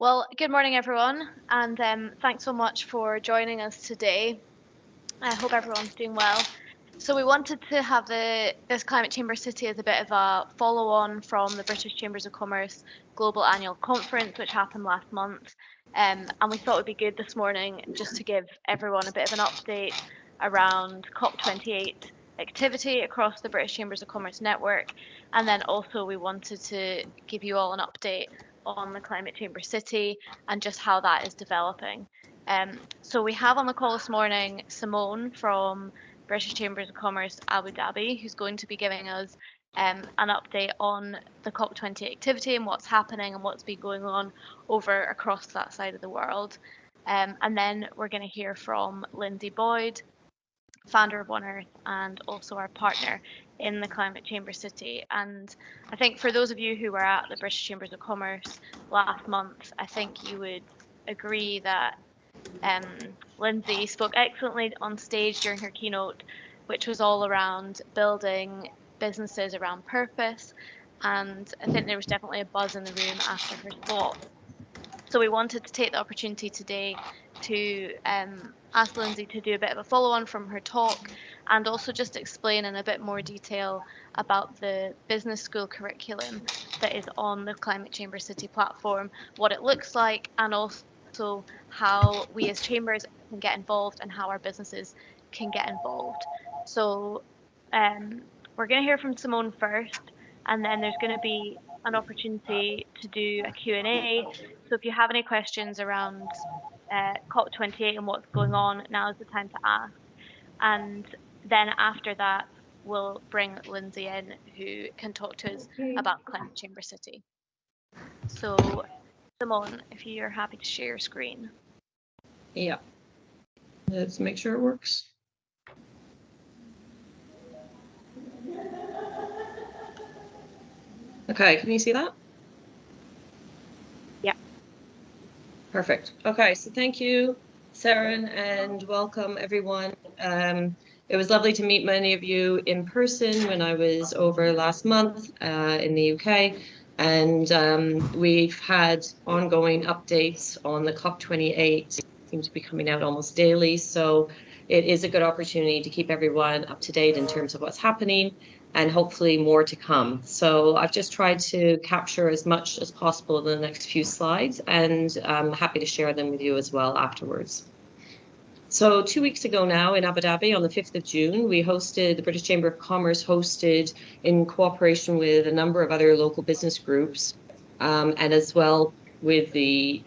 Well, good morning, everyone, and thanks so much for joining us today. I hope everyone's doing well. So we wanted to have this Climate Chamber City as a bit of a follow-on from the British Chambers of Commerce Global Annual Conference, which happened last month. And we thought it would be good this morning just to give everyone a bit of an update around COP28 activity across the British Chambers of Commerce network. And then also we wanted to give you all an update on the Climate Chamber City and just how that is developing. So we have on the call this morning Simone from British Chambers of Commerce Abu Dhabi, who's going to be giving us an update on the COP20 activity and what's happening and what's been going on over across that side of the world. And then we're going to hear from Linzi Boyd, founder of One Earth and also our partner in the Climate Chamber City. And I think for those of you who were at the British Chambers of Commerce last month, I think you would agree that Linzi spoke excellently on stage during her keynote, which was all around building businesses around purpose. And I think there was definitely a buzz in the room after her talk. So we wanted to take the opportunity today to ask Linzi to do a bit of a follow-on from her talk and also just explain in a bit more detail about the business school curriculum that is on the Climate Chamber City platform, what it looks like, and also how we as chambers can get involved and how our businesses can get involved. So we're going to hear from Simone first, and then there's going to be an opportunity to do a Q&A. So if you have any questions around COP28 and what's going on, now is the time to ask. And then after that, we'll bring Linzi in, who can talk to us about Climate Chamber City. So Simone, if you're happy to share your screen. Yeah. Let's make sure it works. Okay, can you see that? Yeah. Perfect. Okay, so thank you, Saren, and welcome everyone. It was lovely to meet many of you in person when I was over last month in the UK. And we've had ongoing updates on the COP28, seem to be coming out almost daily. So it is a good opportunity to keep everyone up to date in terms of what's happening and hopefully more to come. So I've just tried to capture as much as possible in the next few slides, and I'm happy to share them with you as well afterwards. So 2 weeks ago now in Abu Dhabi on the 5th of June, the British Chamber of Commerce hosted, in cooperation with a number of other local business groups, and as well with the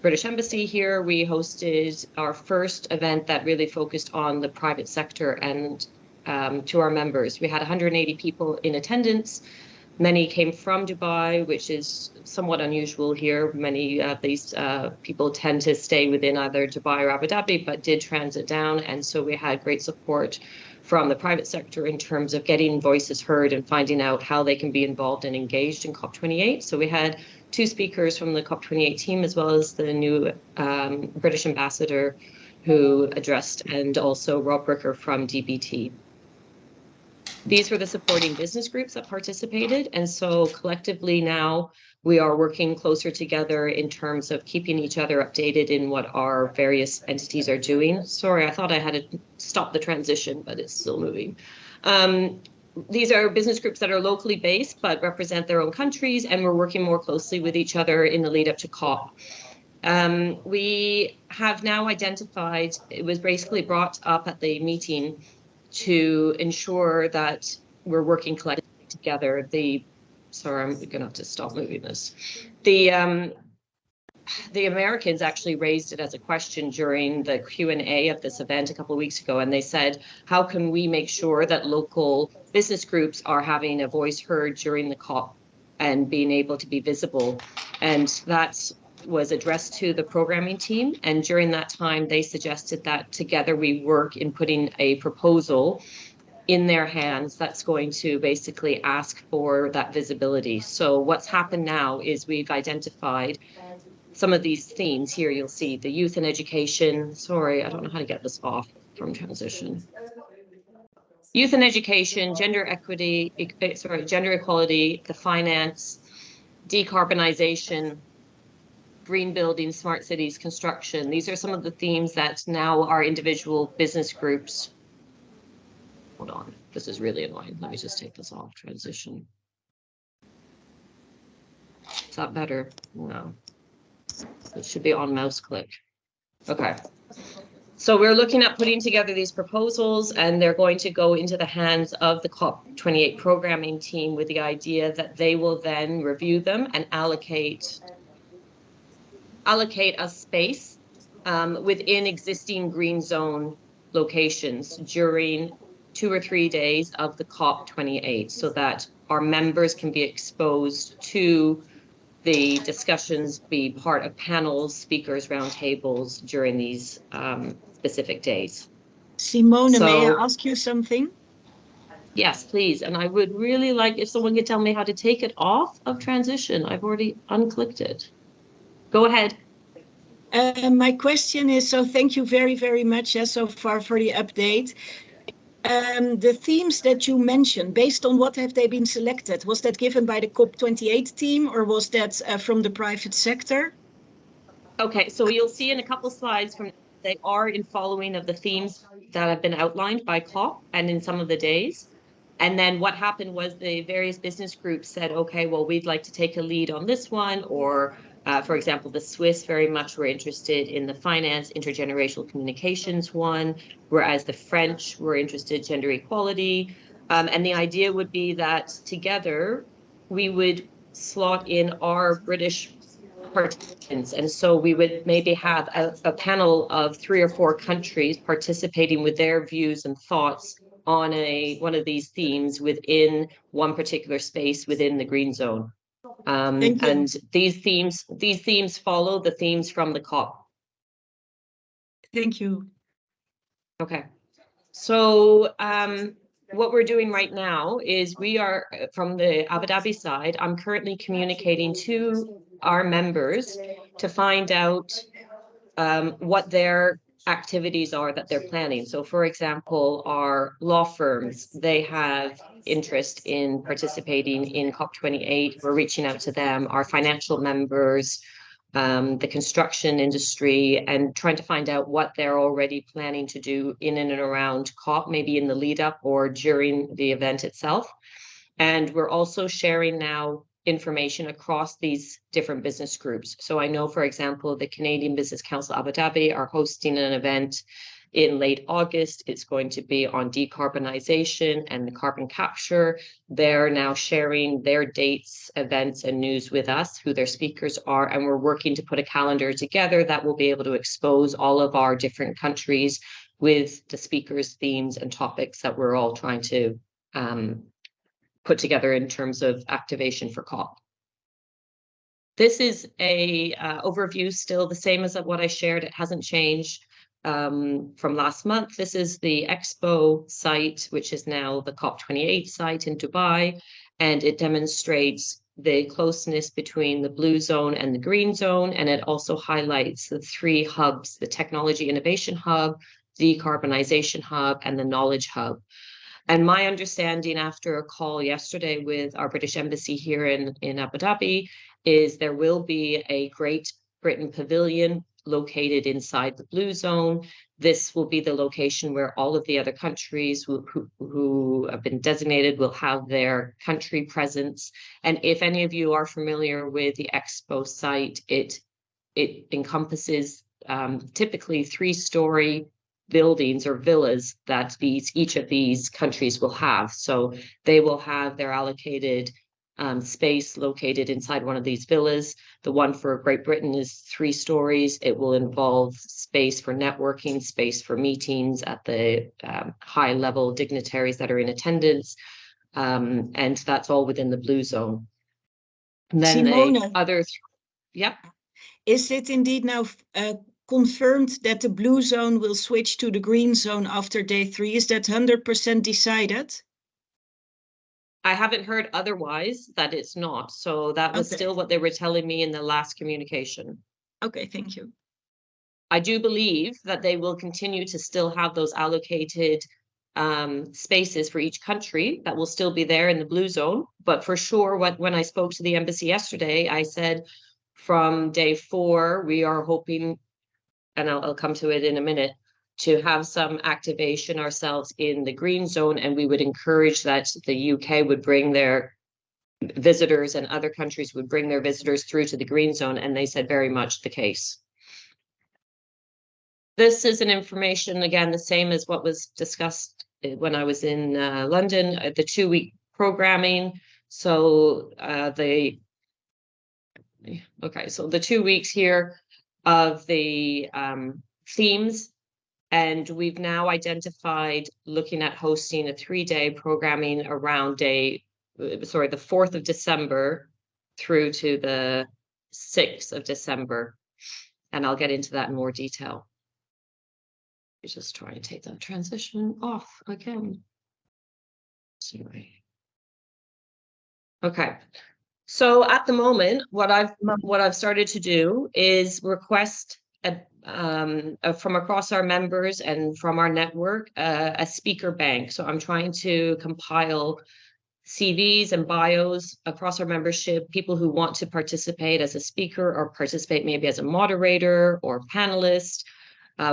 British Embassy here, we hosted our first event that really focused on the private sector and to our members. We had 180 people in attendance. Many came from Dubai, which is somewhat unusual here. Many of these people tend to stay within either Dubai or Abu Dhabi, but did transit down. And so we had great support from the private sector in terms of getting voices heard and finding out how they can be involved and engaged in COP28. So we had 2 speakers from the COP28 team, as well as the new British ambassador who addressed, and also Rob Bricker from DBT. These were the supporting business groups that participated. And so collectively now we are working closer together in terms of keeping each other updated in what our various entities are doing. Sorry, I thought I had to stop the transition, but it's still moving. These are business groups that are locally based, but represent their own countries, and we're working more closely with each other in the lead up to COP. We have now identified, it was basically brought up at the meeting to ensure that we're working collectively together. Sorry, I'm gonna have to stop moving this. The Americans actually raised it as a question during the Q&A of this event a couple of weeks ago, and they said, how can we make sure that local business groups are having a voice heard during the COP and being able to be visible? And that was addressed to the programming team. And during that time, they suggested that together we work in putting a proposal in their hands that's going to basically ask for that visibility. So what's happened now is we've identified some of these themes here. You'll see the youth and education. Sorry, I don't know how to get this off from transition. Youth and education, gender equality, the finance, decarbonization, green building, smart cities, construction. These are some of the themes that now our individual business groups. Hold on, this is really annoying. Let me just take this off. Transition. Is that better? No. It should be on mouse click. Okay. So we're looking at putting together these proposals, and they're going to go into the hands of the COP28 programming team with the idea that they will then review them and allocate a space within existing green zone locations during 2 or 3 days of the COP28, so that our members can be exposed to the discussions, be part of panels, speakers, roundtables during these specific days. Simone, may I ask you something? Yes, please. And I would really like if someone could tell me how to take it off of transition. I've already unclicked it. Go ahead. My question is, so thank you very, very much so far for the update. The themes that you mentioned, based on what have they been selected? Was that given by the COP28 team, or was that from the private sector? Okay, so you'll see in a couple slides from they are in following of the themes that have been outlined by COP and in some of the days. And then what happened was the various business groups said, okay, well, we'd like to take a lead on this one. Or, for example, the Swiss very much were interested in the finance, intergenerational communications one, whereas the French were interested in gender equality. And the idea would be that together we would slot in our British participants. And so we would maybe have a panel of 3 or 4 countries participating with their views and thoughts on one of these themes within one particular space within the green zone. And these themes follow the themes from the COP. Thank you. Okay. So what we're doing right now is we are, from the Abu Dhabi side, I'm currently communicating to our members to find out what their activities are that they're planning. So, for example, our law firms, they have interest in participating in COP28. We're reaching out to them, our financial members, the construction industry, and trying to find out what they're already planning to do in and around COP, maybe in the lead up or during the event itself. And we're also sharing now information across these different business groups. So I know, for example, the Canadian Business Council Abu Dhabi are hosting an event in late August. It's going to be on decarbonization and the carbon capture. They're now sharing their dates, events, and news with us, who their speakers are, and we're working to put a calendar together that will be able to expose all of our different countries with the speakers, themes, and topics that we're all trying to put together in terms of activation for COP. This is a overview, still the same as what I shared. It hasn't changed from last month. This is the Expo site, which is now the COP28 site in Dubai, and it demonstrates the closeness between the blue zone and the green zone, and it also highlights the 3 hubs: the Technology Innovation Hub, the Decarbonization Hub, and the Knowledge Hub. And my understanding after a call yesterday with our British Embassy here in Abu Dhabi is there will be a Great Britain Pavilion located inside the Blue Zone. This will be the location where all of the other countries who have been designated will have their country presence. And if any of you are familiar with the Expo site, it encompasses typically 3-story buildings or villas that each of these countries will have. So they will have their allocated space located inside one of these villas. The one for Great Britain is 3 stories. It will involve space for networking, space for meetings at the high level dignitaries that are in attendance. And that's all within the blue zone. And then Simone, the other, yep. Is it indeed now confirmed that the blue zone will switch to the green zone after day 3? Is that 100% decided? I haven't heard otherwise that it's not. So that was still what they were telling me in the last communication. Okay, thank you. I do believe that they will continue to still have those allocated spaces for each country that will still be there in the blue zone. But for sure, when I spoke to the embassy yesterday, I said from day 4, we are hoping, and I'll come to it in a minute, to have some activation ourselves in the green zone. And we would encourage that the UK would bring their visitors and other countries would bring their visitors through to the green zone. And they said very much the case. This is an information, again, the same as what was discussed when I was in London, the 2-week programming. So the 2 weeks here of the themes. And we've now identified, looking at hosting a 3-day programming around the 4th of December through to the 6th of December. And I'll get into that in more detail. Just try and take that transition off again. Sorry. Okay. So at the moment, what I've started to do is request from across our members and from our network a speaker bank. So I'm trying to compile CVs and bios across our membership, people who want to participate as a speaker or participate maybe as a moderator or panelist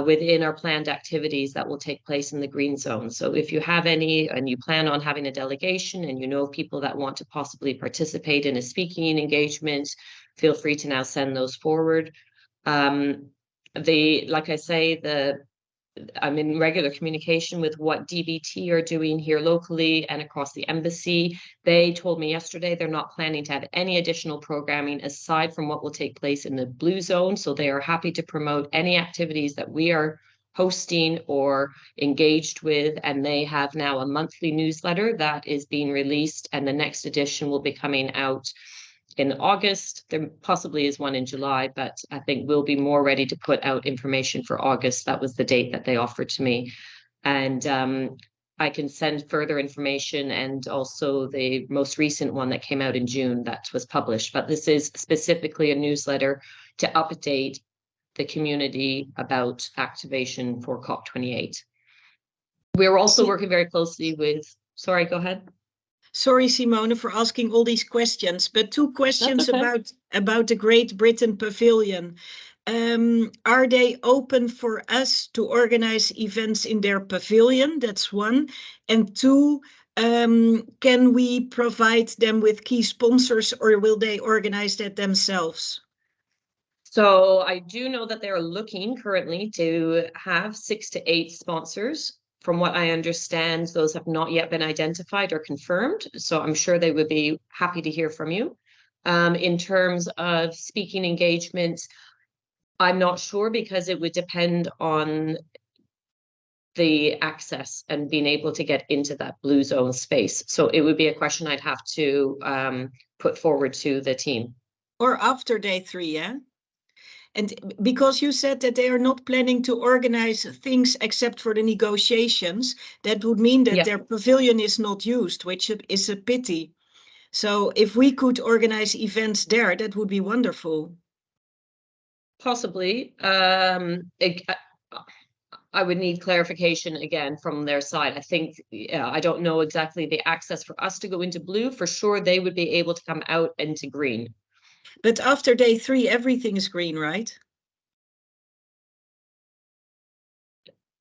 within our planned activities that will take place in the green zone. So if you have any and you plan on having a delegation and you know people that want to possibly participate in a speaking engagement, feel free to now send those forward. Like I say, I'm in regular communication with what DBT are doing here locally and across the embassy. They told me yesterday they're not planning to have any additional programming aside from what will take place in the blue zone. So they are happy to promote any activities that we are hosting or engaged with. And they have now a monthly newsletter that is being released, and the next edition will be coming out in August. There possibly is one in July, but I think we'll be more ready to put out information for August. That was the date that they offered to me. And I can send further information, and also the most recent one that came out in June that was published. But this is specifically a newsletter to update the community about activation for COP28. We're also working very closely with, sorry, go ahead. Sorry, Simone, for asking all these questions, but 2 questions okay. about the Great Britain Pavilion. Are they open for us to organize events in their pavilion? That's 1. And 2, can we provide them with key sponsors, or will they organize that themselves? So I do know that they're looking currently to have 6 to 8 sponsors. From what I understand, those have not yet been identified or confirmed. So I'm sure they would be happy to hear from you. In terms of speaking engagements, I'm not sure, because it would depend on the access and being able to get into that blue zone space. So it would be a question I'd have to put forward to the team. Or after day 3, yeah? And because you said that they are not planning to organize things except for the negotiations, that would mean that their pavilion is not used, which is a pity. So if we could organize events there, that would be wonderful. Possibly. I would need clarification again from their side. I think, I don't know exactly the access for us to go into blue. For sure, they would be able to come out into green. But after day 3, everything is green, right?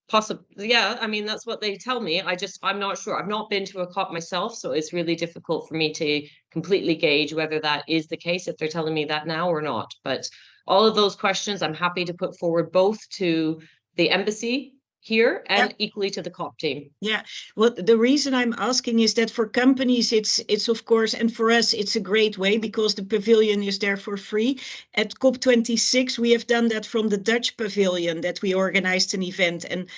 Possibly, yeah. I mean, that's what they tell me. I'm not sure. I've not been to a COP myself, so it's really difficult for me to completely gauge whether that is the case, if they're telling me that now or not. But all of those questions, I'm happy to put forward both to the embassy here and equally to the COP team. Yeah, well, the reason I'm asking is that for companies, it's of course, and for us, it's a great way because the pavilion is there for free. At COP26, we have done that from the Dutch pavilion, that we organized an event. And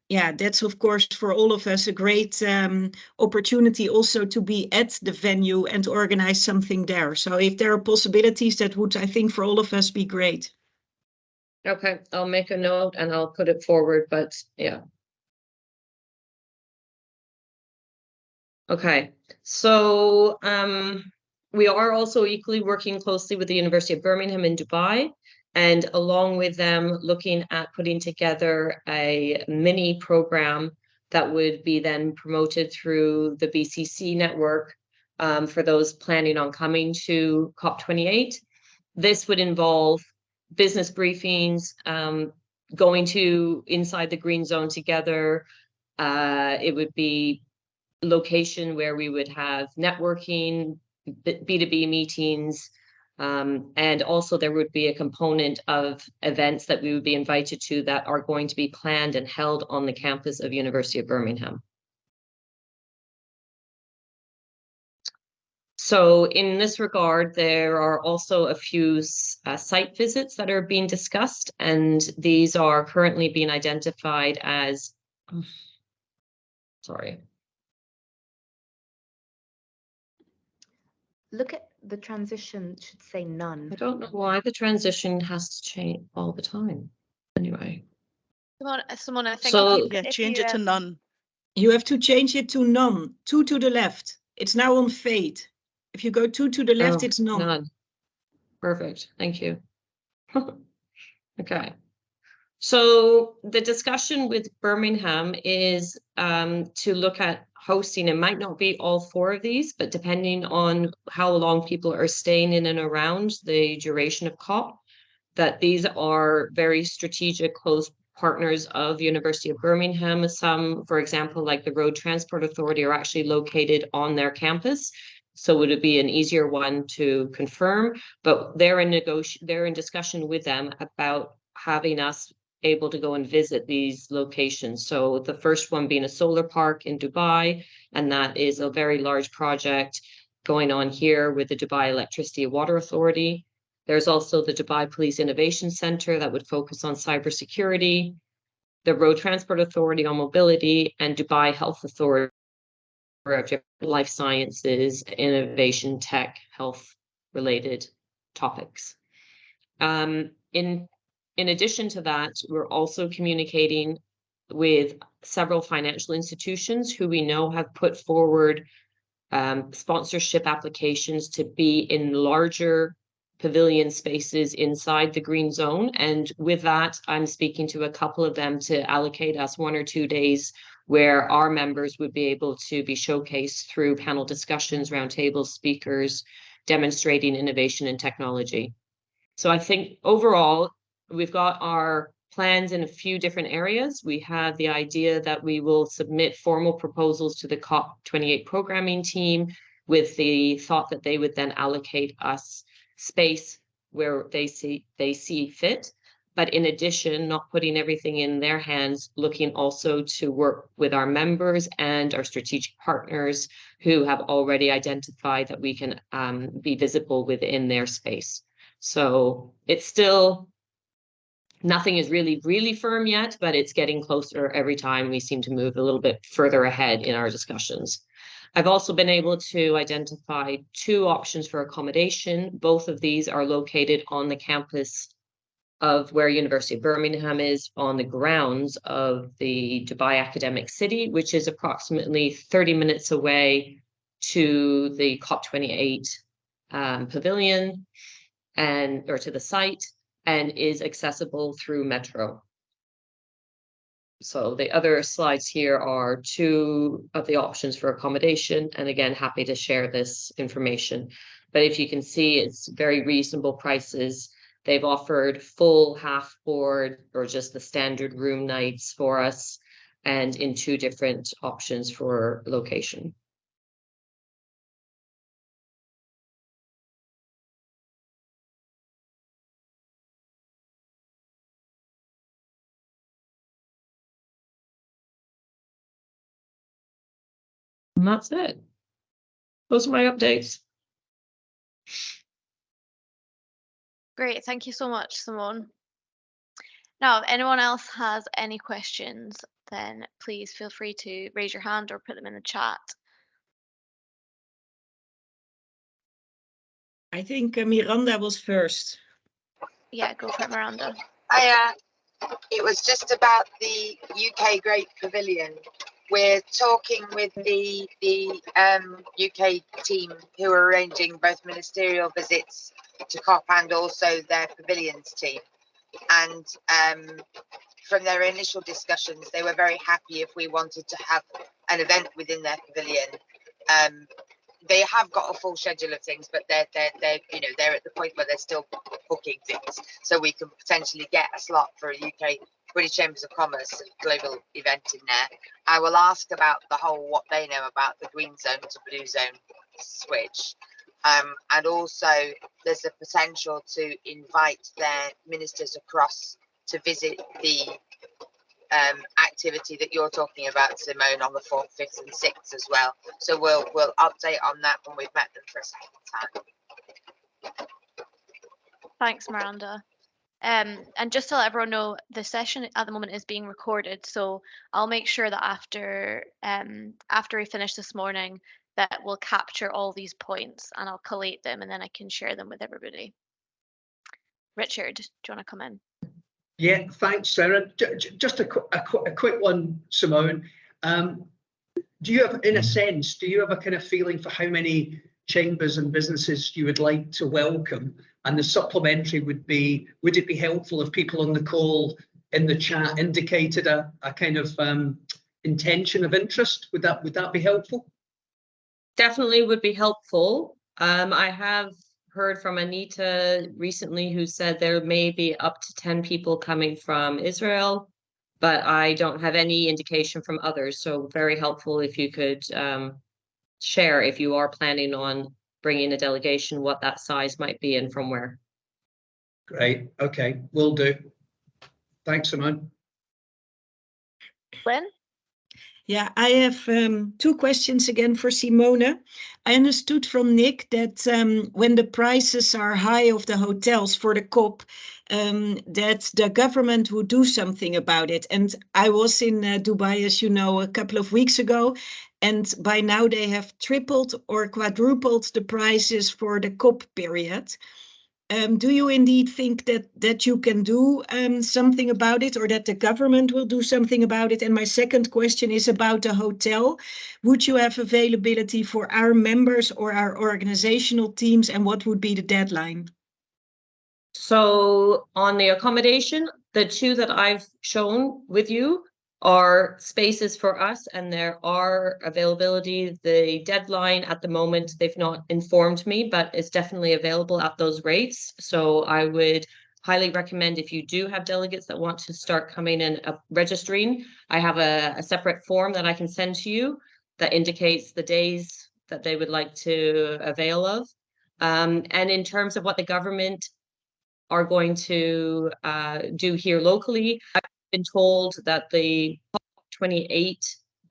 yeah, that's of course for all of us a great opportunity also to be at the venue and organize something there. So if there are possibilities, that would, I think, for all of us be great. Okay, I'll make a note and I'll put it forward, but yeah. Okay, so we are also equally working closely with the University of Birmingham in Dubai, and along with them looking at putting together a mini program that would be then promoted through the BCC network for those planning on coming to COP28. This would involve business briefings, going to inside the green zone together. It would be location where we would have networking, B2B meetings, and also there would be a component of events that we would be invited to that are going to be planned and held on the campus of University of Birmingham. So in this regard, there are also a few site visits that are being discussed, and these are currently being identified as, sorry. Look at the transition, should say none. I don't know why the transition has to change all the time. Anyway. Simone, I think So, Yeah, change it to none. You have to change it to none. 2 to the left. It's now on fade. If you go 2 to the left, it's none. None. Perfect. Thank you. Okay. So the discussion with Birmingham is to look at hosting. It might not be all 4 of these, but depending on how long people are staying in and around the duration of COP, that these are very strategic, close partners of University of Birmingham. Some, for example, like the Road Transport Authority, are actually located on their campus. So would it be an easier one to confirm? But they're in discussion with them about having us able to go and visit these locations. So the first one being a solar park in Dubai, and that is a very large project going on here with the Dubai Electricity and Water Authority. There's also the Dubai Police Innovation Center that would focus on cybersecurity, the Road Transport Authority on mobility, and Dubai Health Authority for life sciences, innovation, tech, health related topics. In addition to that, we're also communicating with several financial institutions who we know have put forward sponsorship applications to be in larger pavilion spaces inside the green zone. And with that, I'm speaking to a couple of them to allocate us 1 or 2 days where our members would be able to be showcased through panel discussions, roundtables, speakers, demonstrating innovation and technology. So I think overall, we've got our plans in a few different areas. We have the idea that we will submit formal proposals to the COP28 programming team with the thought that they would then allocate us space where they see fit. But in addition, not putting everything in their hands, looking also to work with our members and our strategic partners who have already identified that we can be visible within their space. So it's still, nothing is really firm yet, but it's getting closer every time. We seem to move a little bit further ahead in our discussions. I've also been able to identify 2 options for accommodation. Both of these are located on the campus of where University of Birmingham is, on the grounds of the Dubai Academic City, which is approximately 30 minutes away to the COP28 pavilion or to the site, and is accessible through metro. So the other slides here are 2 of the options for accommodation. And again, happy to share this information. But if you can see, it's very reasonable prices. They've offered full, half board, or just the standard room nights for us, and in 2 different options for location. And that's it. Those are my updates. Great, thank you so much, Simone. Now, if anyone else has any questions, then please feel free to raise your hand or put them in the chat. I think Miranda was first. Yeah, go for it, Miranda. It was just about the UK Great Pavilion. We're talking with the UK team who are arranging both ministerial visits to COP and also their pavilions team. And from their initial discussions, they were very happy if we wanted to have an event within their pavilion. They have got a full schedule of things, but they're they're at the point where they're still booking things, so we can potentially get a slot for a UK British Chambers of Commerce global event in there. I will ask about the whole what they know about the green zone to blue zone switch, and also there's the potential to invite their ministers across to visit the activity that you're talking about, Simone, on the 4th, 5th and 6th as well. So we'll update on that when we've met them for a second time. Thanks, Miranda. And just to let everyone know, the session at the moment is being recorded, so I'll make sure that after we finish this morning, that we'll capture all these points and I'll collate them and then I can share them with everybody. Richard, do you want to come in? Yeah, thanks, Sarah. Just a quick one, Simone. Do you have, in a sense, do you have a kind of feeling for how many chambers and businesses you would like to welcome? And the supplementary would be, would it be helpful if people on the call in the chat indicated a kind of intention of interest? Would that be helpful? Definitely would be helpful. I have heard from Anita recently who said there may be up to 10 people coming from Israel, but I don't have any indication from others. So very helpful if you could share, if you are planning on bringing a delegation, what that size might be and from where. Great. Okay, will do. Thanks, Simone. Lynn? Yeah, I have 2 questions again for Simone. I understood from Nick that when the prices are high of the hotels for the COP, that the government would do something about it. And I was in Dubai, as you know, a couple of weeks ago, and by now they have tripled or quadrupled the prices for the COP period. Do you indeed think that you can do something about it, or that the government will do something about it? And my second question is about the hotel. Would you have availability for our members or our organizational teams, and what would be the deadline? So on the accommodation, the 2 that I've shown with you are spaces for us, and there are availability. The deadline at the moment, they've not informed me, but it's definitely available at those rates. So I would highly recommend, if you do have delegates that want to start coming and registering, I have a separate form that I can send to you that indicates the days that they would like to avail of. And in terms of what the government are going to do here locally, I've been told that the COP28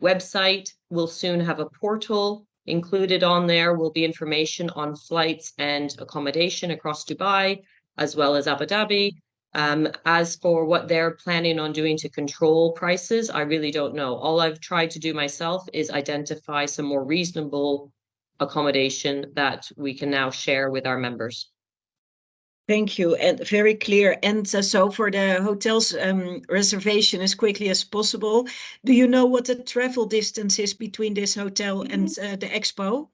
website will soon have a portal. Included on there will be information on flights and accommodation across Dubai, as well as Abu Dhabi. As for what they're planning on doing to control prices, I really don't know. All I've tried to do myself is identify some more reasonable accommodation that we can now share with our members. Thank you, and very clear. And so for the hotels reservation as quickly as possible, do you know what the travel distance is between this hotel and the expo?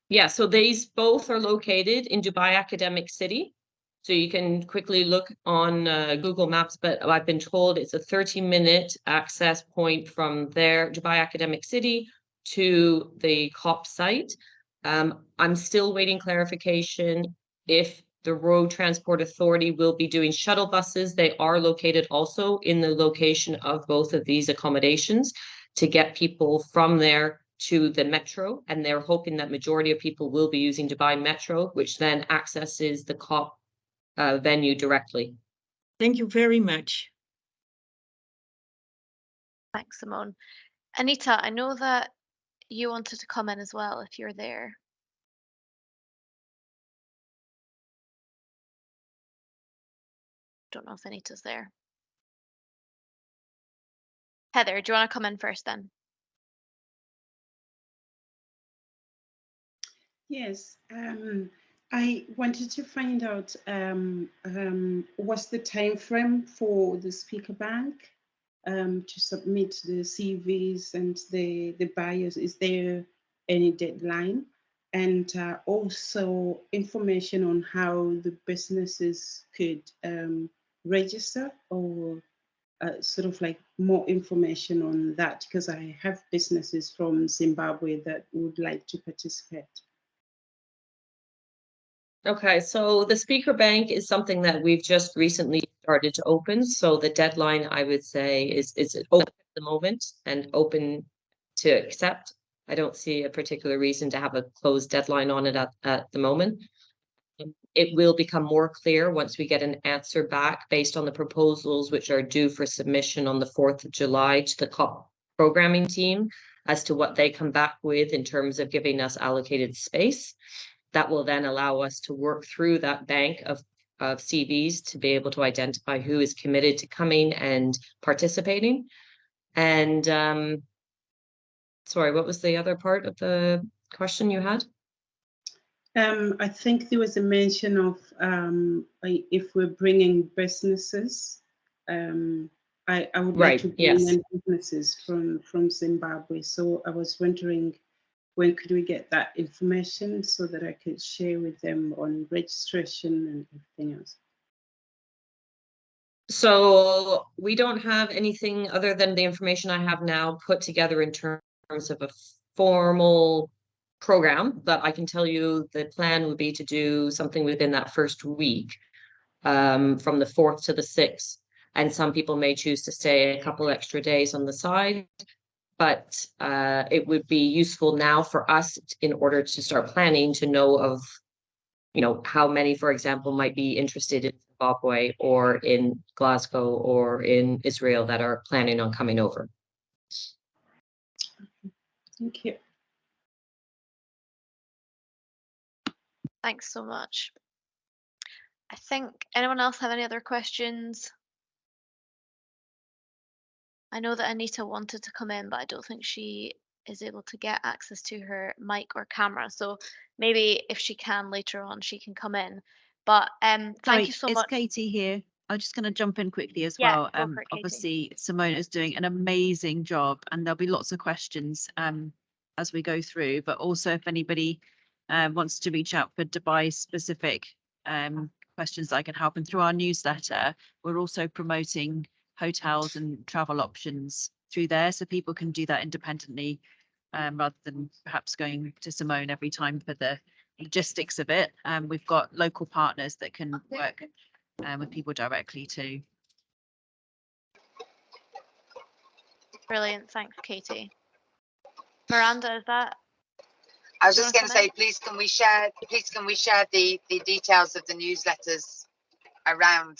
Yeah, so these both are located in Dubai Academic City. So you can quickly look on Google Maps, but I've been told it's a 30-minute access point from there, Dubai Academic City, to the COP site. I'm still waiting clarification if the Road Transport Authority will be doing shuttle buses. They are located also in the location of both of these accommodations to get people from there to the metro, and they're hoping that majority of people will be using Dubai Metro, which then accesses the COP venue directly. Thank you very much. Thanks, Simone. Anita, I know that you wanted to come in as well if you're there. Don't know if Anita's there. Heather, do you want to come in first then? Yes, I wanted to find out what's the time frame for the speaker bank to submit the CVs and the bios. Is there any deadline? And also information on how the businesses could register or sort of like more information on that, because I have businesses from Zimbabwe that would like to participate. Okay, so the speaker bank is something that we've just recently started to open. So the deadline, I would say, is open at the moment and open to accept. I don't see a particular reason to have a closed deadline on it at the moment. It will become more clear once we get an answer back based on the proposals which are due for submission on the 4th of July to the COP programming team as to what they come back with in terms of giving us allocated space. That will then allow us to work through that bank of CVs to be able to identify who is committed to coming and participating. And sorry, what was the other part of the question you had? I think there was a mention of if we're bringing businesses. I would like to bring in businesses from Zimbabwe. So I was wondering, when could we get that information so that I could share with them on registration and everything else? So we don't have anything other than the information I have now put together in terms of a formal program, but I can tell you the plan would be to do something within that first week, from the 4th to the 6th. And some people may choose to stay a couple extra days on the side. But it would be useful now for us in order to start planning to know of, how many, for example, might be interested in Zimbabwe or in Glasgow or in Israel that are planning on coming over. Thank you. Thanks so much. I think, anyone else have any other questions? I know that Anita wanted to come in, but I don't think she is able to get access to her mic or camera. So maybe if she can later on, she can come in. But thank you so much. It's Katie here. I'm just going to jump in quickly as Yeah, well. go for it, Katie. Obviously, Simone is doing an amazing job, and there'll be lots of questions as we go through. But also, if anybody wants to reach out for Dubai specific questions, I can help. And through our newsletter, we're also promoting hotels and travel options through there, so people can do that independently rather than perhaps going to Simone every time for the logistics of it. We've got local partners that can work with people directly too. Brilliant, thanks, Katie. Miranda, is that? I was just going to say, please can we share the details of the newsletters around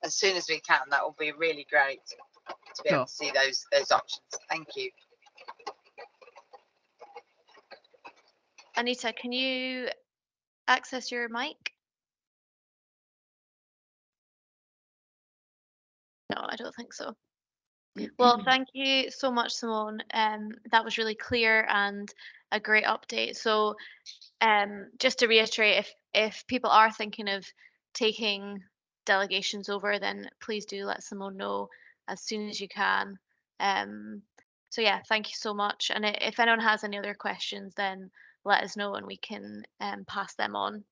as soon as we can? That will be really great to be able to see those options. Thank you. Anita, can you access your mic? No, I don't think so. Well, thank you so much, Simone. That was really clear and a great update. So just to reiterate, if people are thinking of taking delegations over, then please do let Simone know as soon as you can. So yeah, thank you so much. And if anyone has any other questions, then let us know and we can pass them on.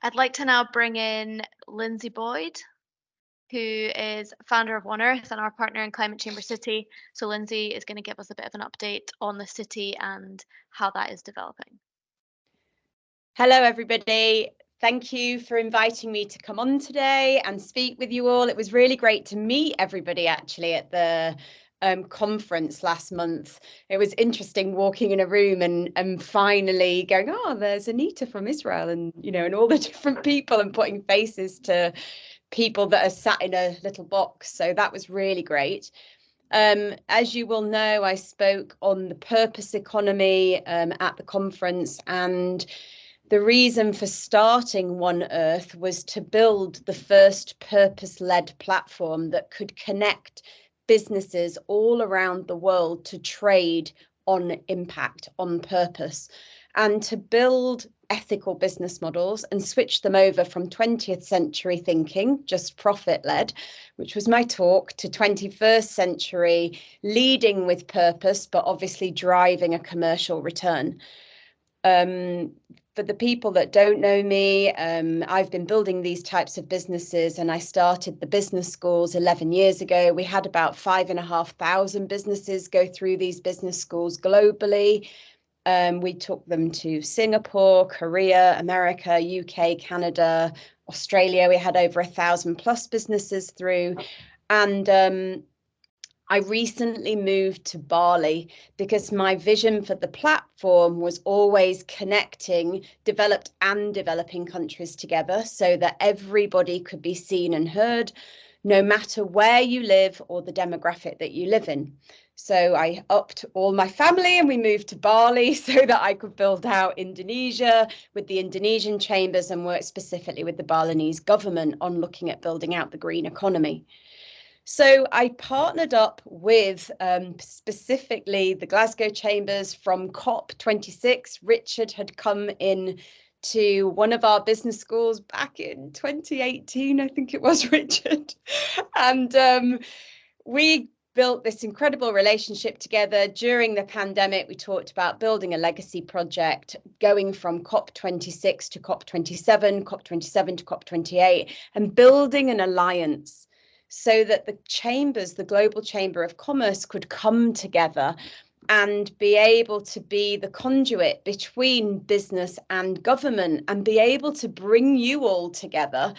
I'd like to now bring in Linzi Boyd, who is founder of One Earth and our partner in Climate Chamber City. So Linzi is going to give us a bit of an update on the city and how that is developing. Hello, everybody. Thank you for inviting me to come on today and speak with you all. It was really great to meet everybody actually at the conference last month. It was interesting walking in a room and finally going, oh, there's Anita from Israel, and and all the different people, and putting faces to people that are sat in a little box. So that was really great. As you will know, I spoke on the purpose economy at the conference, and the reason for starting One Earth was to build the first purpose-led platform that could connect businesses all around the world to trade on impact, on purpose, and to build ethical business models and switch them over from 20th century thinking, just profit-led, which was my talk, to 21st century leading with purpose, but obviously driving a commercial return. For the people that don't know me, I've been building these types of businesses, and I started the business schools 11 years ago. We had about 5,500 businesses go through these business schools globally. We took them to Singapore, Korea, America, UK, Canada, Australia. We had over 1,000+ businesses through. And I recently moved to Bali because my vision for the platform was always connecting developed and developing countries together so that everybody could be seen and heard, no matter where you live or the demographic that you live in. So I upped all my family and we moved to Bali so that I could build out Indonesia with the Indonesian chambers and work specifically with the Balinese government on looking at building out the green economy. So I partnered up with specifically the Glasgow Chambers from COP26. Richard had come in to one of our business schools back in 2018, I think it was, Richard. And we built this incredible relationship together. During the pandemic, we talked about building a legacy project, going from COP26 to COP27, COP27 to COP28, and building an alliance so that the chambers, the Global Chamber of Commerce, could come together and be able to be the conduit between business and government and be able to bring you all together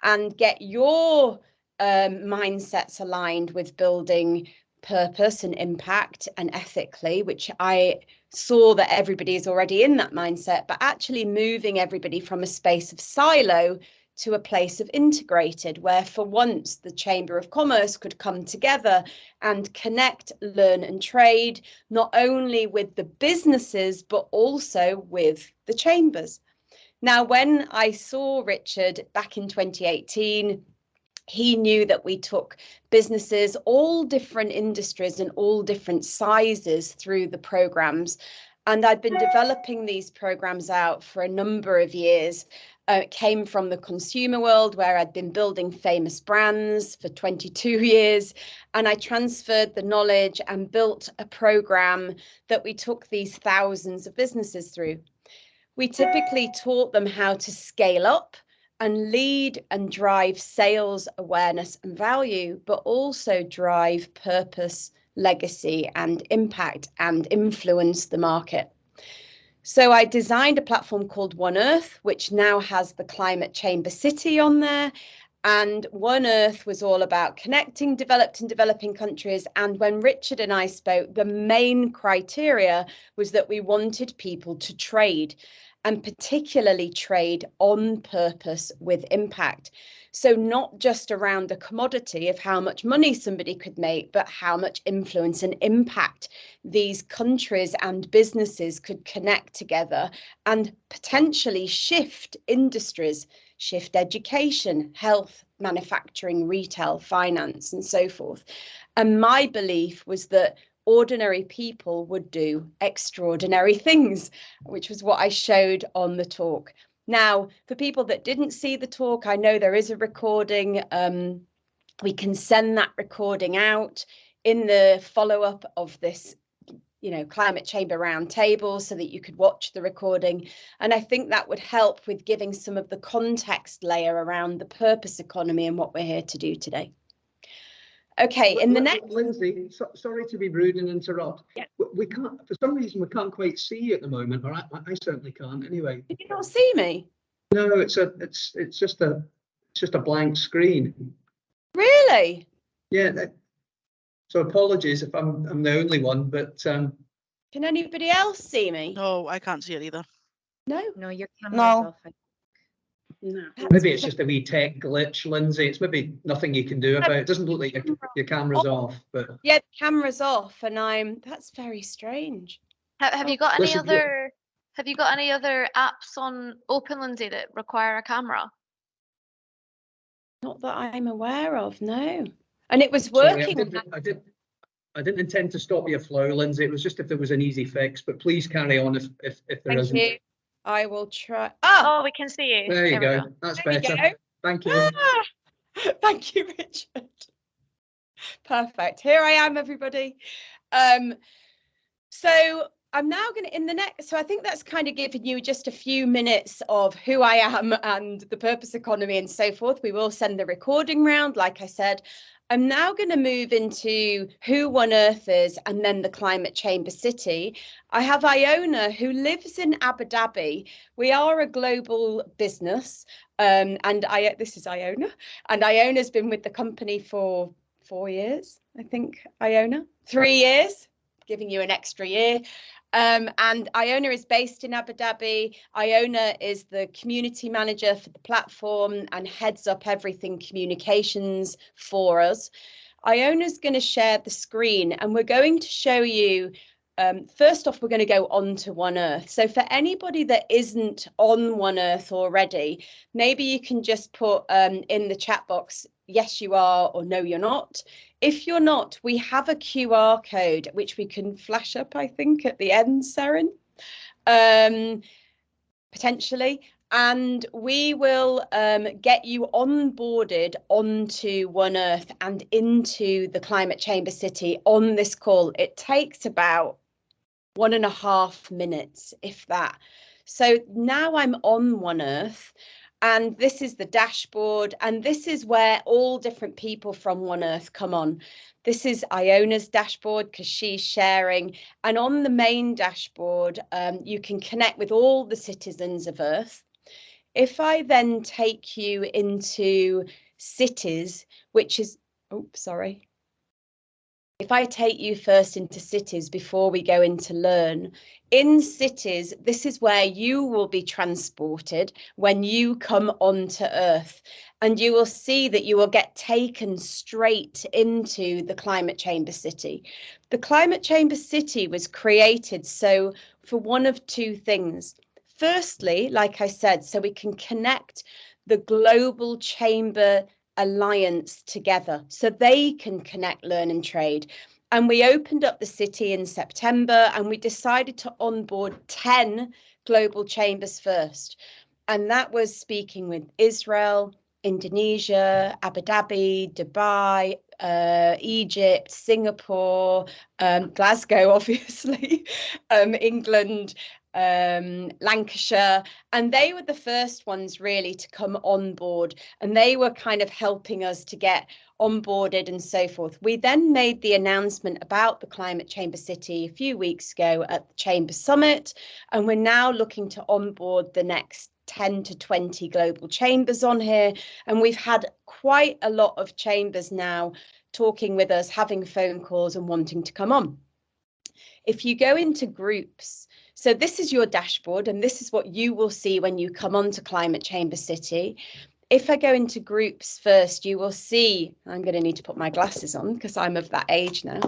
and get your mindsets aligned with building purpose and impact and ethically, which I saw that everybody is already in that mindset, but actually moving everybody from a space of silo to a place of integrated, where for once the Chamber of Commerce could come together and connect, learn and trade, not only with the businesses, but also with the chambers. Now, when I saw Richard back in 2018, he knew that we took businesses, all different industries and all different sizes through the programs. And I'd been developing these programs out for a number of years. It came from the consumer world where I'd been building famous brands for 22 years. And I transferred the knowledge and built a program that we took these thousands of businesses through. We typically taught them how to scale up and lead and drive sales awareness and value, but also drive purpose, legacy and impact and influence the market. So I designed a platform called One Earth, which now has the Climate Chamber City on there. And One Earth was all about connecting developed and developing countries. And when Richard and I spoke, the main criteria was that we wanted people to trade, and particularly trade on purpose with impact. So not just around the commodity of how much money somebody could make, but how much influence and impact these countries and businesses could connect together and potentially shift industries, shift education, health, manufacturing, retail, finance, and so forth. And my belief was that ordinary people would do extraordinary things, which was what I showed on the talk. Now, for people that didn't see the talk, I know there is a recording. We can send that recording out in the follow-up of this, Climate Chamber Roundtable so that you could watch the recording. And I think that would help with giving some of the context layer around the purpose economy and what we're here to do today. Okay, in the next... Linzi, sorry to be rude and interrupt. Yeah. We can't, for some reason, we can't quite see you at the moment, or I certainly can't anyway. Did you not see me? No, it's just a blank screen. Really? Yeah. So apologies if I'm the only one, but can anybody else see me? No, I can't see it either. No, your camera's off. No. Maybe it's just a wee tech glitch, Linzi. It's maybe nothing you can do about it. It doesn't look like your camera's off, but yeah, the camera's off, and that's very strange. Have you got any other apps on open, Linzi, that require a camera? Not that I'm aware of, no. And it was sorry, working. I didn't intend to stop your flow, Linzi. It was just if there was an easy fix, but please carry on if there isn't. Thank you. I will try. Oh, we can see you. There you go. That's better. Thank you. Thank you, Richard. Perfect. Here I am, everybody. So I'm now going to, in the next, so I think that's kind of given you just a few minutes of who I am and the purpose economy and so forth. We will send the recording round, like I said. I'm now going to move into who One Earth is and then the Climate Chamber City. I have Iona, who lives in Abu Dhabi. We are a global business, and this is Iona, and Iona's been with the company for 4 years, I think, Iona, 3 years, giving you an extra year. And Iona is based in Abu Dhabi. Iona is the community manager for the platform and heads up everything communications for us. Iona's going to share the screen and we're going to show you, first off, we're going to go on to One Earth. So for anybody that isn't on One Earth already, maybe you can just put in the chat box, yes, you are, or no, you're not. If you're not, we have a QR code, which we can flash up, I think, at the end, Saren, potentially. And we will get you onboarded onto One Earth and into the Climate Chamber City on this call. It takes about 1.5 minutes, if that. So now I'm on One Earth. And this is the dashboard, and this is where all different people from One Earth come on. This is Iona's dashboard because she's sharing. And on the main dashboard, you can connect with all the citizens of Earth. If I then take you into cities, which is, if I take you first into cities before we go into learn, in cities, this is where you will be transported when you come onto Earth. And you will see that you will get taken straight into the Climate Chamber City. The Climate Chamber City was created so for one of two things. Firstly, like I said, so we can connect the global chamber alliance together so they can connect, learn and trade. And we opened up the city in September and we decided to onboard 10 global chambers first. And that was speaking with Israel, Indonesia, Abu Dhabi, Dubai, Egypt, Singapore, Glasgow, obviously, England, Lancashire, and they were the first ones really to come on board, and they were kind of helping us to get onboarded and so forth. We then made the announcement about the Climate Chamber City a few weeks ago at the Chamber Summit, and we're now looking to onboard the next 10 to 20 global chambers on here, and we've had quite a lot of chambers now talking with us, having phone calls and wanting to come on. If you go into groups, so this is your dashboard and this is what you will see when you come on to Climate Chamber City. If I go into groups first, you will see, I'm going to need to put my glasses on because I'm of that age now,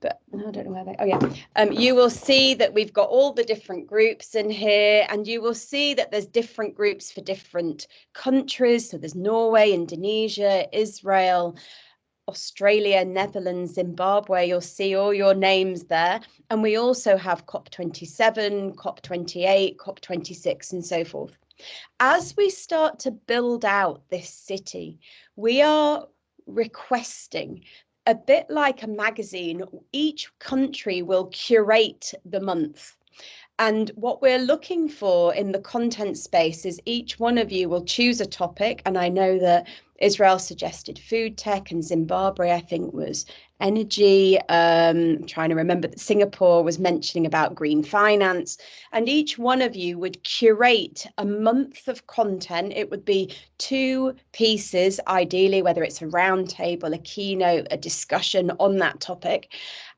but I don't know where they, oh yeah. You will see that we've got all the different groups in here, and you will see that there's different groups for different countries. So there's Norway, Indonesia, Israel, Australia, Netherlands, Zimbabwe. You'll see all your names there. And we also have COP27, COP28, COP26 and so forth. As we start to build out this city, we are requesting, a bit like a magazine, each country will curate the month. And what we're looking for in the content space is each one of you will choose a topic. And I know that Israel suggested food tech and Zimbabwe, I think, was energy. I'm trying to remember that Singapore was mentioning about green finance. And each one of you would curate a month of content. It would be 2 pieces, ideally, whether it's a roundtable, a keynote, a discussion on that topic.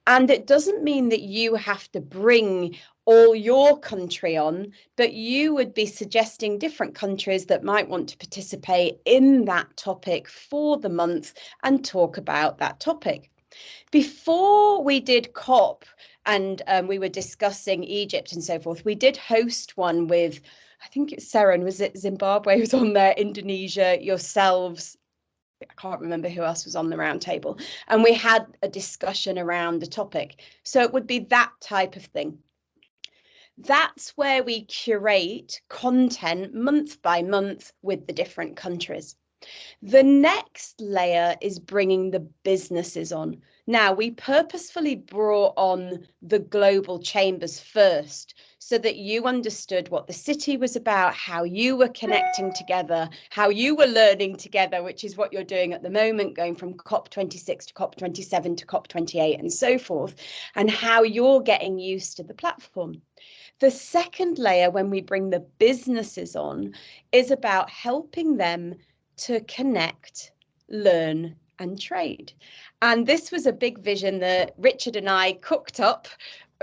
And it doesn't mean that you have to bring all your country on, but you would be suggesting different countries that might want to participate in that topic for the month and talk about that topic. Before we did COP and we were discussing Egypt and so forth, we did host one with, I think it's Seren, was it Zimbabwe was on there, Indonesia, yourselves, I can't remember who else was on the roundtable, and we had a discussion around the topic. So it would be that type of thing. That's where we curate content month by month with the different countries. The next layer is bringing the businesses on. Now, we purposefully brought on the global chambers first so that you understood what the city was about, how you were connecting together, how you were learning together, which is what you're doing at the moment, going from COP26 to COP27 to COP28 and so forth, and how you're getting used to the platform. The second layer, when we bring the businesses on, is about helping them to connect, learn, and trade. And this was a big vision that Richard and I cooked up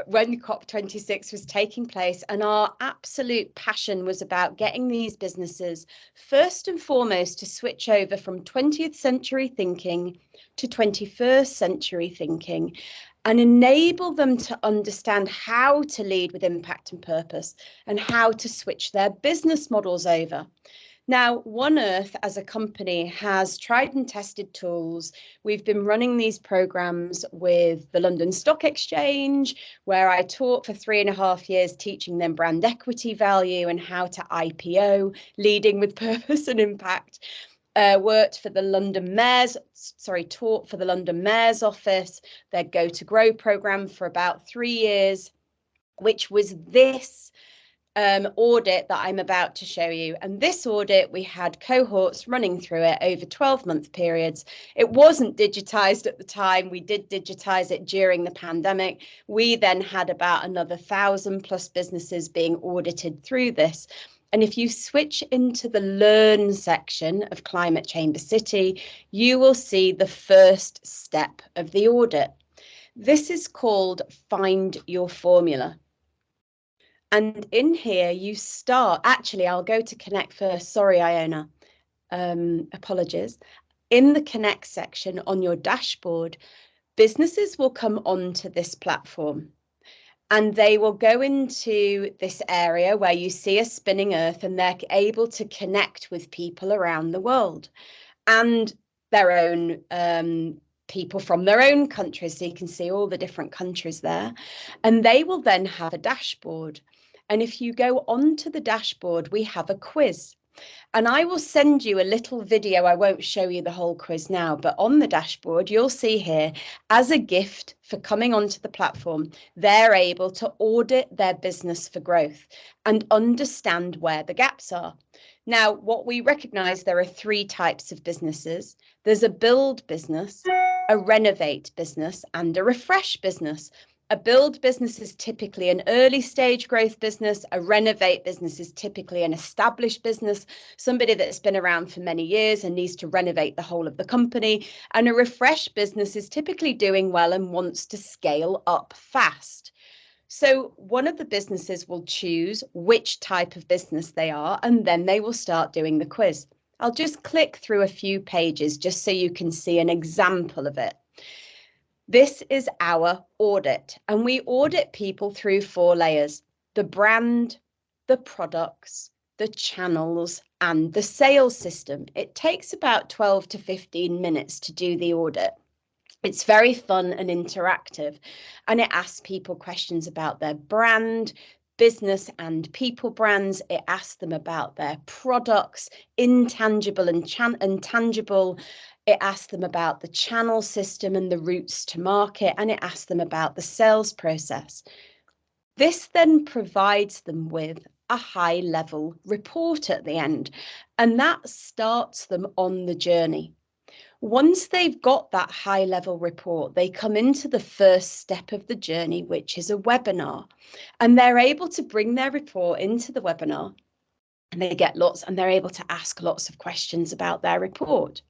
when COP26 was taking place, and our absolute passion was about getting these businesses first and foremost to switch over from 20th century thinking to 21st century thinking, and enable them to understand how to lead with impact and purpose and how to switch their business models over. Now, One Earth as a company has tried and tested tools. We've been running these programs with the London Stock Exchange, where I taught for 3.5 years, teaching them brand equity value and how to IPO, leading with purpose and impact. Taught for the London Mayor's office, their Go to Grow program for about 3 years, which was this audit that I'm about to show you. And this audit, we had cohorts running through it over 12-month periods. It wasn't digitized at the time. We did digitize it during the pandemic. We then had about another 1,000+ businesses being audited through this. And if you switch into the Learn section of Climate Chamber City, you will see the first step of the audit. This is called Find Your Formula. And in here you start, actually, I'll go to Connect first. Sorry, Iona, apologies. In the Connect section on your dashboard, businesses will come onto this platform and they will go into this area where you see a spinning earth, and they're able to connect with people around the world and their own people from their own countries. So you can see all the different countries there, and they will then have a dashboard. And if you go onto the dashboard, we have a quiz. And I will send you a little video. I won't show you the whole quiz now, but on the dashboard, you'll see here, as a gift for coming onto the platform, they're able to audit their business for growth and understand where the gaps are. Now, what we recognize, there are 3 types of businesses. There's a build business, a renovate business, and a refresh business. A build business is typically an early stage growth business. A renovate business is typically an established business, somebody that's been around for many years and needs to renovate the whole of the company. And a refresh business is typically doing well and wants to scale up fast. So one of the businesses will choose which type of business they are, and then they will start doing the quiz. I'll just click through a few pages just so you can see an example of it. This is our audit, and we audit people through 4 layers: the brand, the products, the channels, and the sales system. It takes about 12 to 15 minutes to do the audit. It's very fun and interactive, and it asks people questions about their brand, business and people brands. It asks them about their products, intangible and tangible. It asks them about the channel system and the routes to market, and it asks them about the sales process. This then provides them with a high-level report at the end, and that starts them on the journey. Once they've got that high-level report, they come into the first step of the journey, which is a webinar, and they're able to bring their report into the webinar, and they're able to ask lots of questions about their report.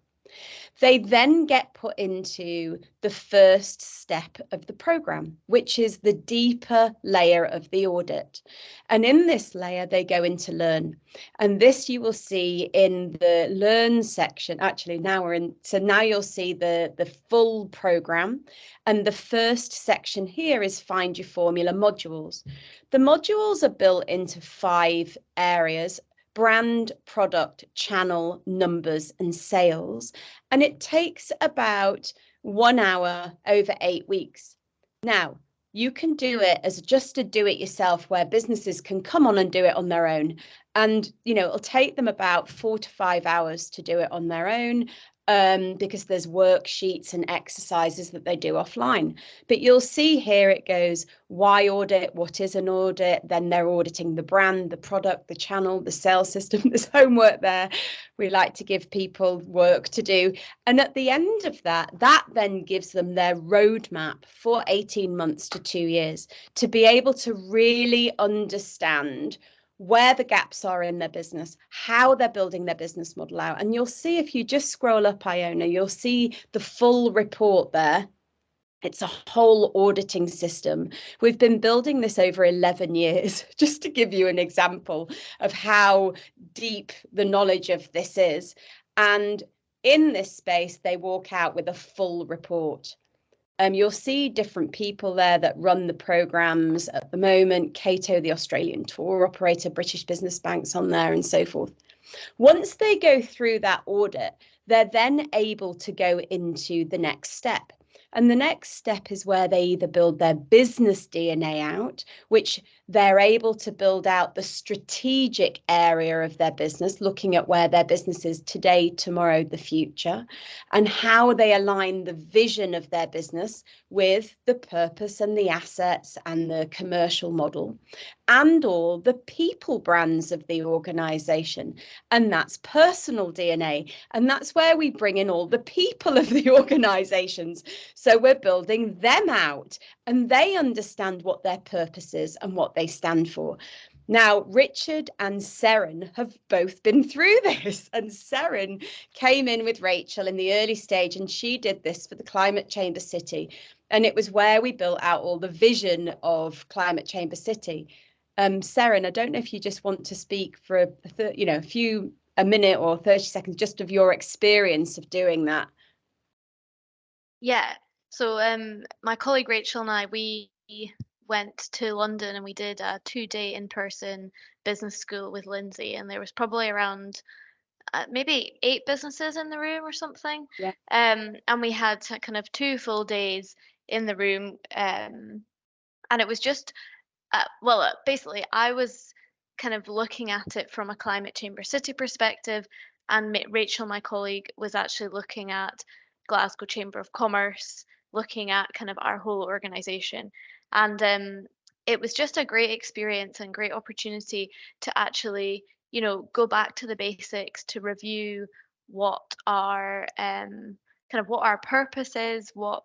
They then get put into the first step of the program, which is the deeper layer of the audit. And in this layer, they go into Learn. And this you will see in the Learn section. Actually, now you'll see the full program. And the first section here is Find Your Formula modules. The modules are built into 5 areas: brand, product, channel, numbers, and sales. And it takes about 1 hour over 8 weeks. Now, you can do it as just a do-it-yourself, where businesses can come on and do it on their own. And, it'll take them about 4 to 5 hours to do it on their own, because there's worksheets and exercises that they do offline. But you'll see here it goes, why audit, what is an audit, then they're auditing the brand, the product, the channel, the sales system. There's homework there. We like to give people work to do. And at the end of that then gives them their roadmap for 18 months to 2 years to be able to really understand where the gaps are in their business, how they're building their business model out. And you'll see, if you just scroll up, Iona, you'll see the full report there. It's a whole auditing system. We've been building this over 11 years, just to give you an example of how deep the knowledge of this is. And in this space, they walk out with a full report. You'll see different people there that run the programs at the moment. Cato, the Australian tour operator, British Business Bank's on there, and so forth. Once they go through that audit, they're then able to go into the next step. And the next step is where they either build their business DNA out, which they're able to build out the strategic area of their business, looking at where their business is today, tomorrow, the future, and how they align the vision of their business with the purpose and the assets and the commercial model and all the people brands of the organization. And that's personal DNA. And that's where we bring in all the people of the organizations. So we're building them out and they understand what their purpose is and what they stand for. Now, Richard and Seren have both been through this, and Seren came in with Rachel in the early stage, and she did this for the Climate Chamber City. And it was where we built out all the vision of Climate Chamber City. Seren, I don't know if you just want to speak for a minute or 30 seconds just of your experience of doing that. Yeah. So my colleague Rachel and I, we went to London and we did a 2-day in-person business school with Linzi, and there was probably around maybe 8 businesses in the room or something. Yeah. And we had kind of 2 full days in the room, and it was just basically I was kind of looking at it from a Climate Chamber City perspective, and Rachel, my colleague, was actually looking at Glasgow Chamber of Commerce, looking at kind of our whole organisation. And it was just a great experience and great opportunity to actually, go back to the basics, to review what our what our purpose is, what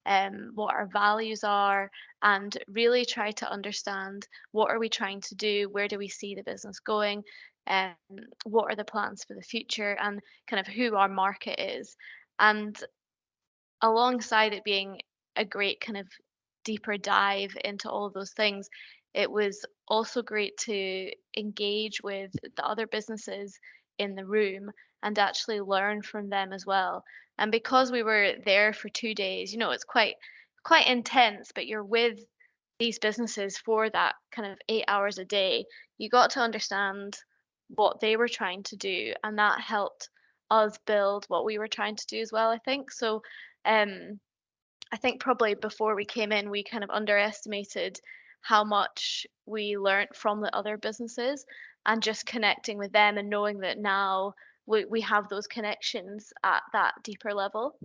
our values are, and really try to understand what are we trying to do, where do we see the business going, what are the plans for the future, and kind of who our market is. And alongside it being a great kind of deeper dive into all of those things, it was also great to engage with the other businesses in the room and actually learn from them as well. And because we were there for 2 days, it's quite intense, but you're with these businesses for that kind of 8 hours a day. You got to understand what they were trying to do, and that helped us build what we were trying to do as well, I think. So I think probably before we came in, we kind of underestimated how much we learnt from the other businesses, and just connecting with them and knowing that now we have those connections at that deeper level.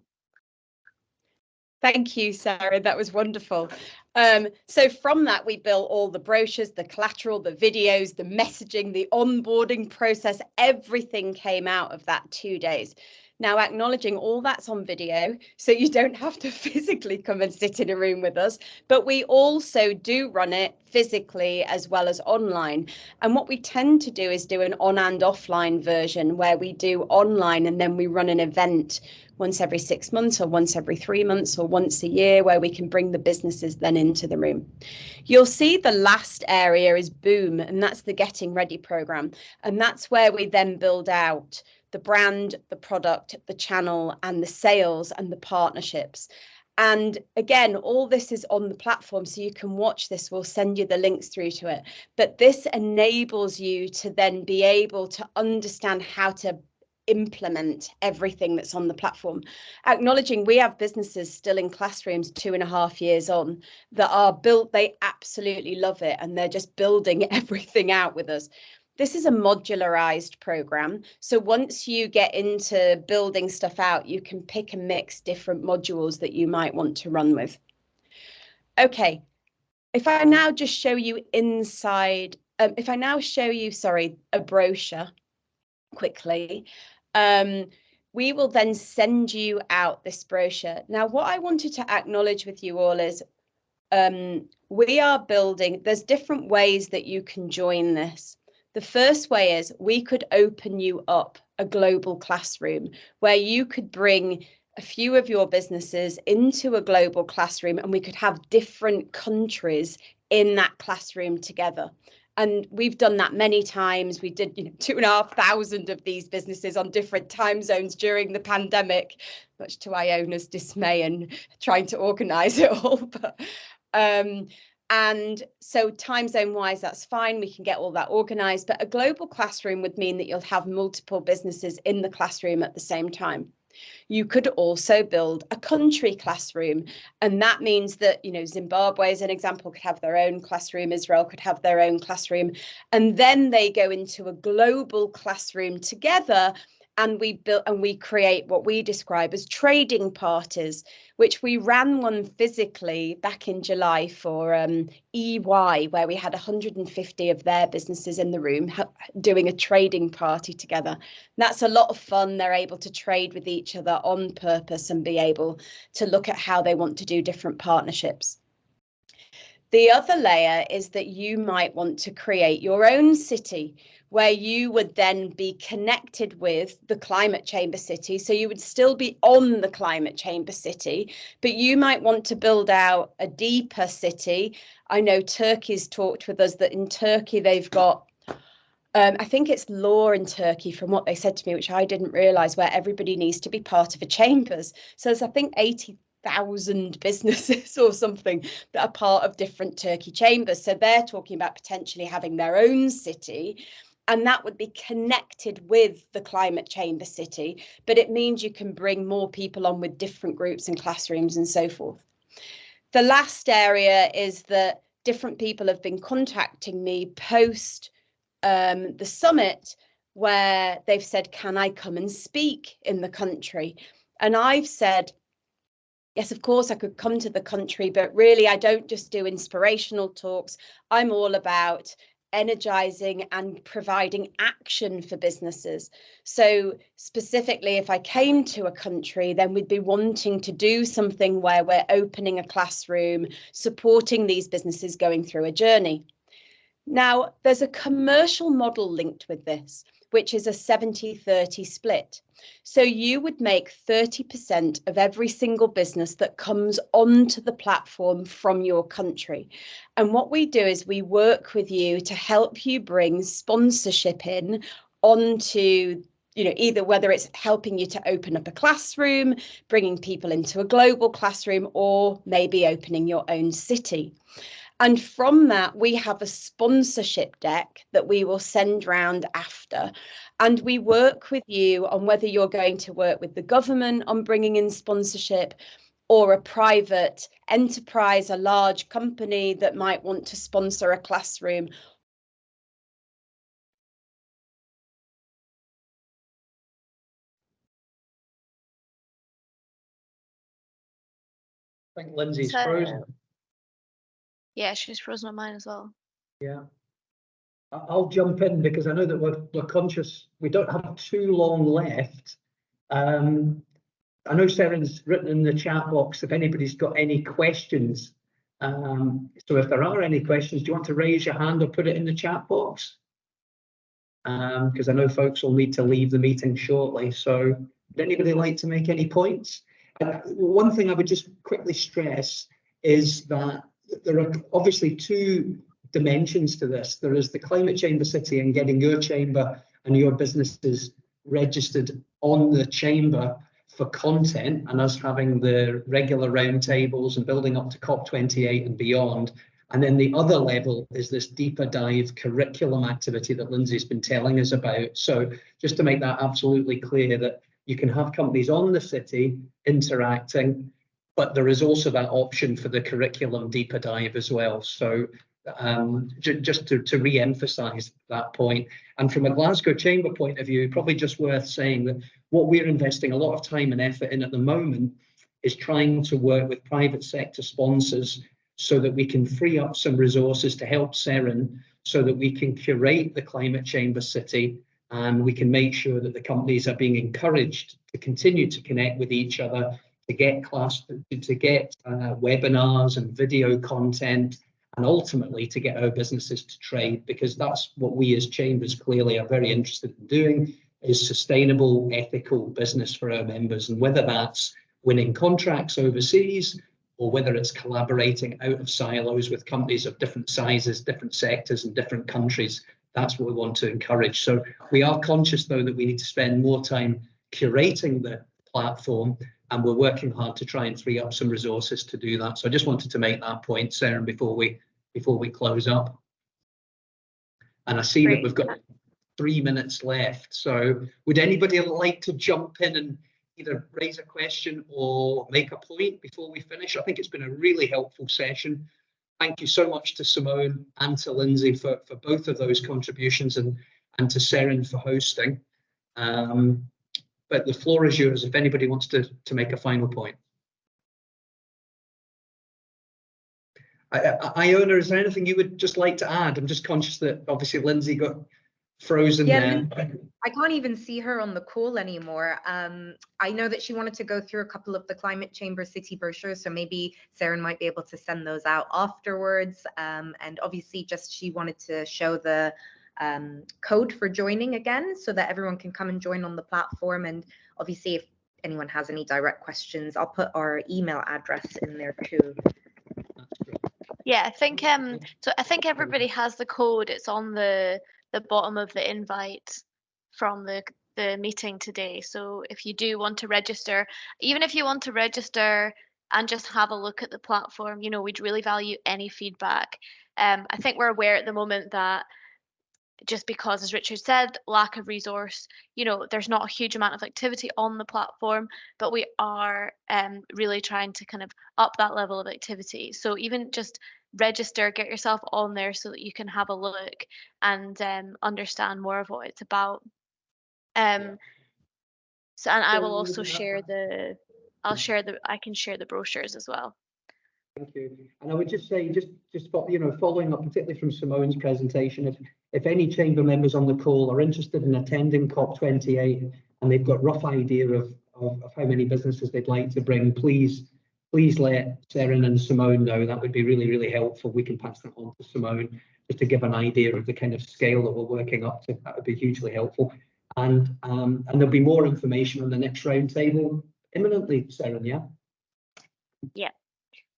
Thank you, Sarah. That was wonderful. So from that, we built all the brochures, the collateral, the videos, the messaging, the onboarding process. Everything came out of that 2 days. Now, acknowledging all that's on video, so you don't have to physically come and sit in a room with us, but we also do run it physically as well as online. And what we tend to do is do an on and offline version where we do online and then we run an event once every 6 months or once every 3 months or once a year where we can bring the businesses then into the room. You'll see the last area is Boom, and that's the Getting Ready program. And that's where we then build out the brand, the product, the channel, and the sales and the partnerships. And again, all this is on the platform, so you can watch this. We'll send you the links through to it. But this enables you to then be able to understand how to implement everything that's on the platform. Acknowledging we have businesses still in classrooms 2.5 years on that are built, they absolutely love it, and they're just building everything out with us. This is a modularized program. So once you get into building stuff out, you can pick and mix different modules that you might want to run with. Okay, if I now just show you inside, if I now show you, sorry, a brochure quickly, we will then send you out this brochure. Now, what I wanted to acknowledge with you all is we are building, there's different ways that you can join this. The first way is we could open you up a global classroom where you could bring a few of your businesses into a global classroom, and we could have different countries in that classroom together. And we've done that many times. We did 2,500 of these businesses on different time zones during the pandemic, much to Iona's dismay and trying to organise it all. But, and so time zone wise, that's fine. We can get all that organised. But a global classroom would mean that you'll have multiple businesses in the classroom at the same time. You could also build a country classroom, and that means that, Zimbabwe, as an example, could have their own classroom, Israel could have their own classroom, and then they go into a global classroom together, and we create what we describe as trading parties, which we ran one physically back in July for EY, where we had 150 of their businesses in the room doing a trading party together. And that's a lot of fun. They're able to trade with each other on purpose and be able to look at how they want to do different partnerships. The other layer is that you might want to create your own city where you would then be connected with the Climate Chamber City. So you would still be on the Climate Chamber City, but you might want to build out a deeper city. I know Turkey's talked with us that in Turkey they've got, I think it's law in Turkey from what they said to me, which I didn't realise, where everybody needs to be part of a chambers. So there's, I think, 80,000 businesses or something that are part of different Turkey chambers. So they're talking about potentially having their own city, and that would be connected with the Climate Chamber City. But it means you can bring more people on with different groups and classrooms and so forth. The last area is that different people have been contacting me post the summit, where they've said, can I come and speak in the country? And I've said, yes, of course I could come to the country, but really I don't just do inspirational talks. I'm all about energizing and providing action for businesses. So specifically, if I came to a country, then we'd be wanting to do something where we're opening a classroom, supporting these businesses going through a journey. Now, there's a commercial model linked with this, which is a 70-30 split. So you would make 30% of every single business that comes onto the platform from your country. And what we do is we work with you to help you bring sponsorship in onto, either whether it's helping you to open up a classroom, bringing people into a global classroom, or maybe opening your own city. And from that, we have a sponsorship deck that we will send round after. And we work with you on whether you're going to work with the government on bringing in sponsorship, or a private enterprise, a large company that might want to sponsor a classroom. I think Linzi's frozen. Yeah, she's frozen on mine as well. Yeah. I'll jump in because I know that we're conscious we don't have too long left. I know Sharon's written in the chat box if anybody's got any questions. So if there are any questions, do you want to raise your hand or put it in the chat box? Because I know folks will need to leave the meeting shortly. So would anybody like to make any points? One thing I would just quickly stress is that there are obviously two dimensions to this. There is the Climate Chamber City and getting your chamber and your businesses registered on the chamber for content, and us having the regular roundtables and building up to COP28 and beyond. And then the other level is this deeper dive curriculum activity that Linzi's been telling us about. So just to make that absolutely clear, that you can have companies on the city interacting, but there is also that option for the curriculum deeper dive as well. So just to re-emphasize that point. And from a Glasgow Chamber point of view, probably just worth saying that what we're investing a lot of time and effort in at the moment is trying to work with private sector sponsors so that we can free up some resources to help Seren, so that we can curate the Climate Chamber City, and we can make sure that the companies are being encouraged to continue to connect with each other, to get webinars and video content, and ultimately to get our businesses to trade, because that's what we as chambers clearly are very interested in doing, is sustainable, ethical business for our members. And whether that's winning contracts overseas, or whether it's collaborating out of silos with companies of different sizes, different sectors and different countries, that's what we want to encourage. So we are conscious, though, that we need to spend more time curating the platform, and we're working hard to try and free up some resources to do that. So I just wanted to make that point, Sarah, before we close up. And I see that we've got 3 minutes left. So would anybody like to jump in and either raise a question or make a point before we finish? I think it's been a really helpful session. Thank you so much to Simone and to Linzi for both of those contributions, and to Seren for hosting. But the floor is yours if anybody wants to make a final point. Iona, is there anything you would just like to add? I'm just conscious that obviously Linzi got frozen there. I can't even see her on the call anymore. I know that she wanted to go through a couple of the Climate Chamber City brochures, so maybe Seren might be able to send those out afterwards. And obviously just she wanted to show the code for joining again, so that everyone can come and join on the platform. And obviously if anyone has any direct questions, I'll put our email address in there too. Yeah, I think so I think everybody has the code. It's on the bottom of the invite from the meeting today. So if you do want to register, even if you want to register and just have a look at the platform, you know, we'd really value any feedback. I think we're aware at the moment that just because, as Richard said, lack of resource, you know, there's not a huge amount of activity on the platform, but we are really trying to kind of up that level of activity. So even just register, get yourself on there so that you can have a look and understand more of what it's about. So, and I will also share I can share the brochures as well. Thank you. And I would just say, just you know, following up particularly from Simone's presentation, if any chamber members on the call are interested in attending COP28 and they've got rough idea of how many businesses they'd like to bring, please let Seren and Simone know. That would be really, really helpful. We can pass that on to Simone just to give an idea of the kind of scale that we're working up to. That would be hugely helpful. And there'll be more information on the next roundtable imminently, Seren, yeah?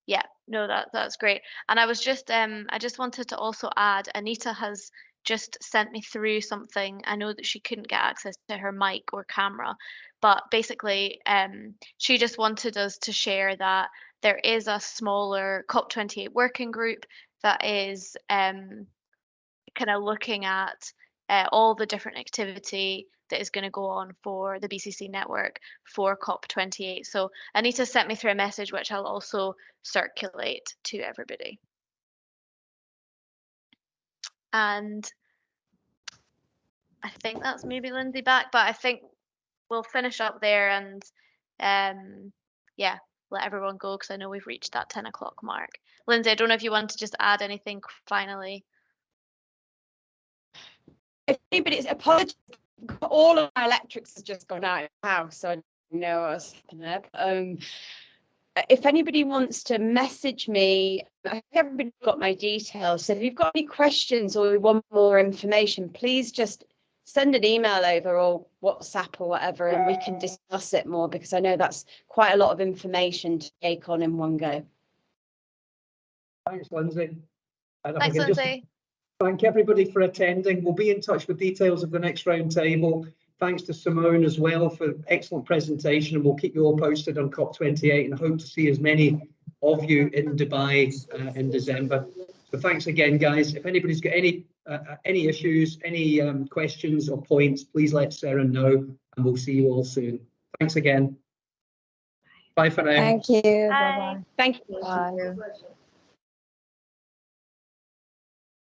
Yeah, no, that's great. And I was just I just wanted to also add, Anita has just sent me through something. I know that she couldn't get access to her mic or camera, but basically she just wanted us to share that there is a smaller COP28 working group that is kind of looking at all the different activity that is going to go on for the BCC network for COP28. So Anita sent me through a message which I'll also circulate to everybody. And I think that's maybe Linzi back, but I think we'll finish up there and yeah, let everyone go because I know we've reached that 10 o'clock mark. Linzi, I don't know if you want to just add anything finally. If anybody's apologies, all of my electrics has just gone out of the house, so I don't know what's happening there. If anybody wants to message me, I think everybody's got my details. So if you've got any questions or you want more information, please just send an email over or WhatsApp or whatever, and we can discuss it more, because I know that's quite a lot of information to take on in one go. Thanks, Linzi. Thanks, Linzi. Thank everybody for attending. We'll be in touch with details of the next roundtable. Thanks to Simone as well for excellent presentation, and we'll keep you all posted on COP28 and hope to see as many of you in Dubai in December. So thanks again, guys. If anybody's got any issues, any questions or points, please let Sarah know, and we'll see you all soon. Thanks again. Bye for now. Thank you. Bye. Bye-bye. Thank you. Bye.